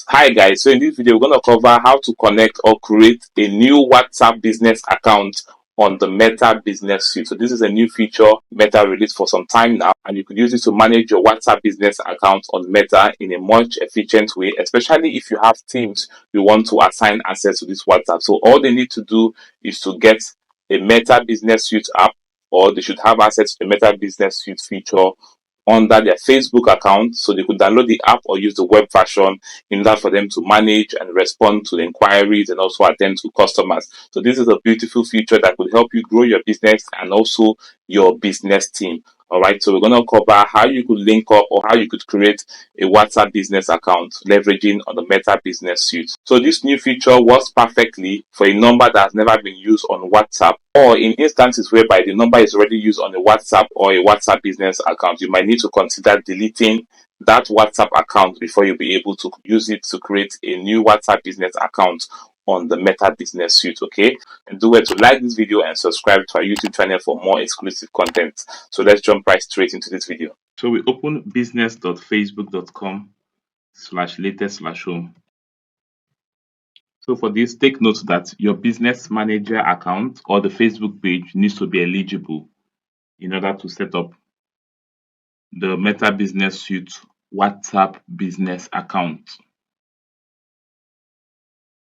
Hi guys, so in this video we're going to cover how to connect or create a new WhatsApp business account on the Meta Business Suite. So this is a new feature Meta released for some time now, and you could use it to manage your WhatsApp business account on Meta in a much efficient way, especially if you have teams you want to assign access to this WhatsApp. So all they need to do is to get a Meta Business Suite app, or they should have access to the Meta Business Suite feature under their Facebook account, so they could download the app or use the web version in order for them to manage and respond to the inquiries and also attend to customers. So this is a beautiful feature that will help you grow your business and also your business team. All right, so we're going to cover how you could link up or how you could create a WhatsApp business account leveraging on the Meta Business Suite. So this new feature works perfectly for a number that has never been used on WhatsApp, or in instances whereby the number is already used on a WhatsApp or a WhatsApp business account. You might need to consider deleting that WhatsApp account before you'll be able to use it to create a new WhatsApp business account on the Meta Business Suite. Okay, and do it to like this video and subscribe to our YouTube channel for more exclusive content. So let's jump right straight into this video. So we open business.facebook.com/latest/home. So for this, take note that your business manager account or the Facebook page needs to be eligible in order to set up the Meta Business Suite WhatsApp business account.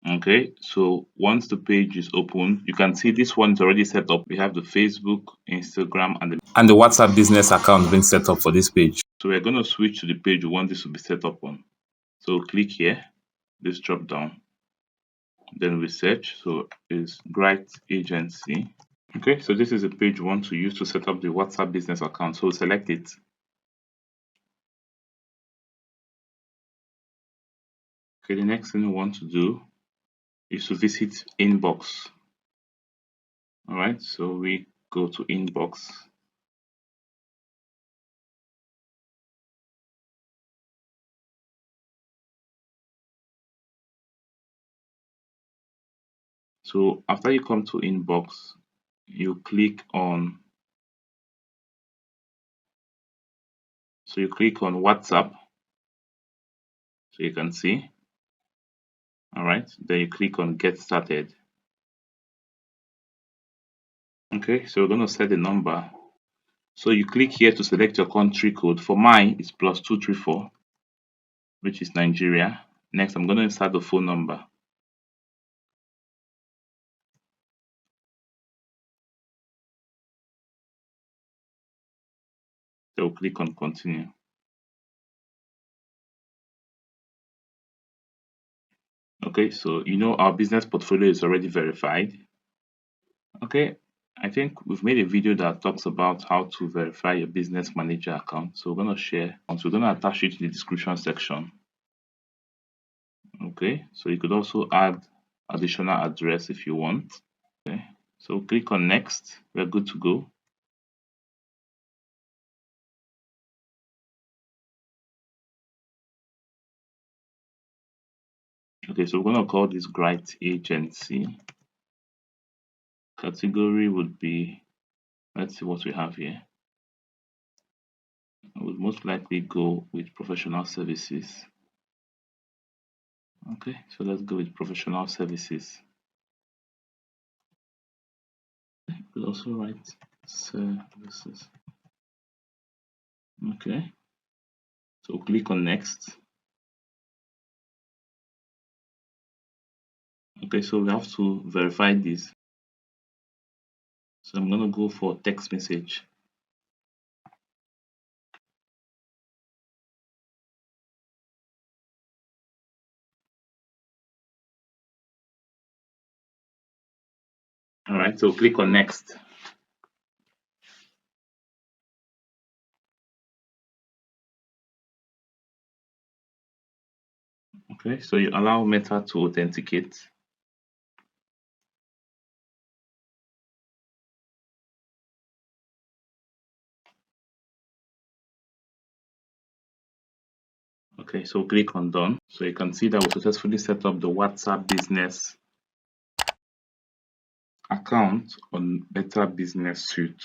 Okay, so once the page is open, you can see this one is already set up. We have the Facebook, Instagram, and the WhatsApp business account being set up for this page. So we're going to switch to the page we want this to be set up on. So click here, this drop down, then we search. So it's Bright Agency. Okay, so this is a page we want to use to set up the WhatsApp business account. So select it. Okay, the next thing we want to do is to visit Inbox. All right, so we go to Inbox. So after you come to Inbox, you click on WhatsApp, so you can see. All right, then you click on Get Started. Okay, so we're going to set the number. So you click here to select your country code. For mine, it's +234, which is Nigeria. Next, I'm going to insert the phone number. So click on Continue. Okay, so our business portfolio is already verified. Okay, I think we've made a video that talks about how to verify your business manager account. So we're going to share, and so we're going to attach it in the description section. Okay, so you could also add additional address if you want. Okay, so click on Next. We're good to go. Okay, so we're going to call this Bright Agency. Category would be, let's see what we have here. I would most likely go with professional services. Okay, so let's go with professional services. We'll also write services. Okay, so click on Next. Okay, so we have to verify this. So I'm going to go for text message. All right, so click on Next. Okay, so you allow Meta to authenticate. Okay, so click on Done. So you can see that we successfully set up the WhatsApp business account on Meta Business Suite.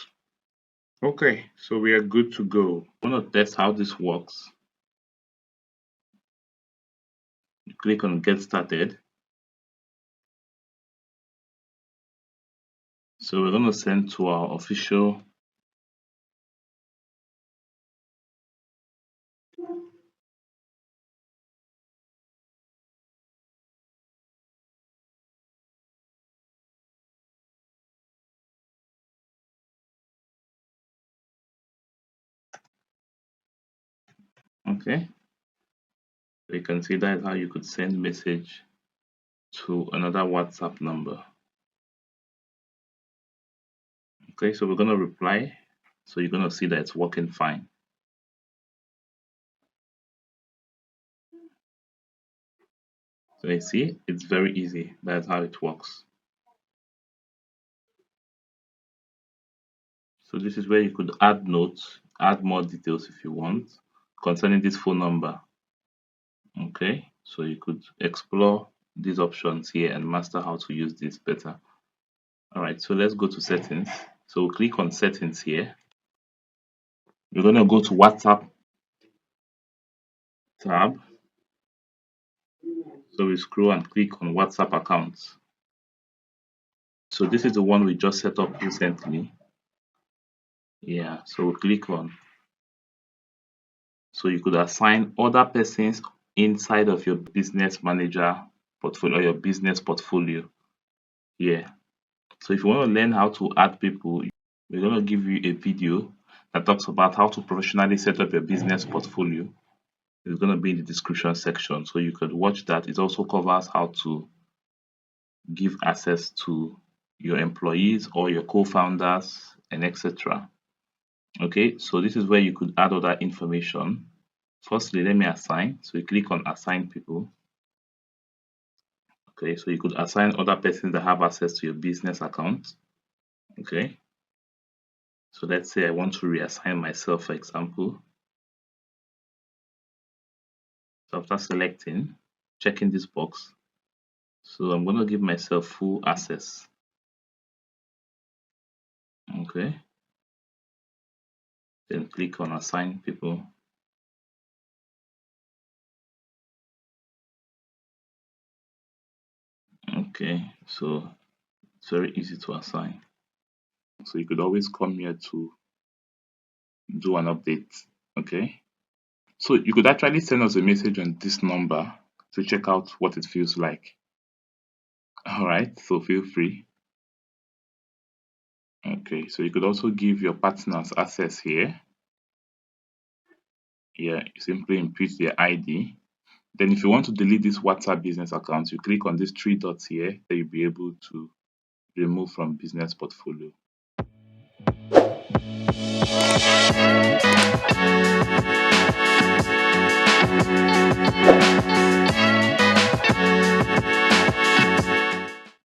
Okay, so we are good to go. I want to test how this works. You click on get started. So we're going to send to our official okay. So you can see that is how you could send message to another WhatsApp number. Okay, so we're going to reply. So you're going to see that it's working fine. So you see, it's very easy. That's how it works. So this is where you could add notes, add more details if you want concerning this phone number. Okay, so you could explore these options here and master how to use this better. All right, so let's go to settings. So we'll click on settings here. We're going to go to WhatsApp tab. So we scroll and click on WhatsApp accounts. So this is the one we just set up recently. Yeah, so we'll click on. So you could assign other persons inside of your business manager portfolio or your business portfolio. Yeah. So if you want to learn how to add people, we're going to give you a video that talks about how to professionally set up your business portfolio. It's going to be in the description section. So you could watch that. It also covers how to give access to your employees or your co-founders and etc. Okay, so this is where you could add other information. Firstly, let me assign. So you click on assign people. Okay, so you could assign other persons that have access to your business account. Okay, so let's say I want to reassign myself, for example. So after selecting, checking this box, so I'm going to give myself full access. Okay, then click on assign people. Okay, so it's very easy to assign. So you could always come here to do an update. Okay, so you could actually send us a message on this number to check out what it feels like. All right, so feel free. Okay, so you could also give your partners access here. Yeah, you simply input their ID. Then if you want to delete this WhatsApp business account, you click on these three dots here, then you'll be able to remove from business portfolio.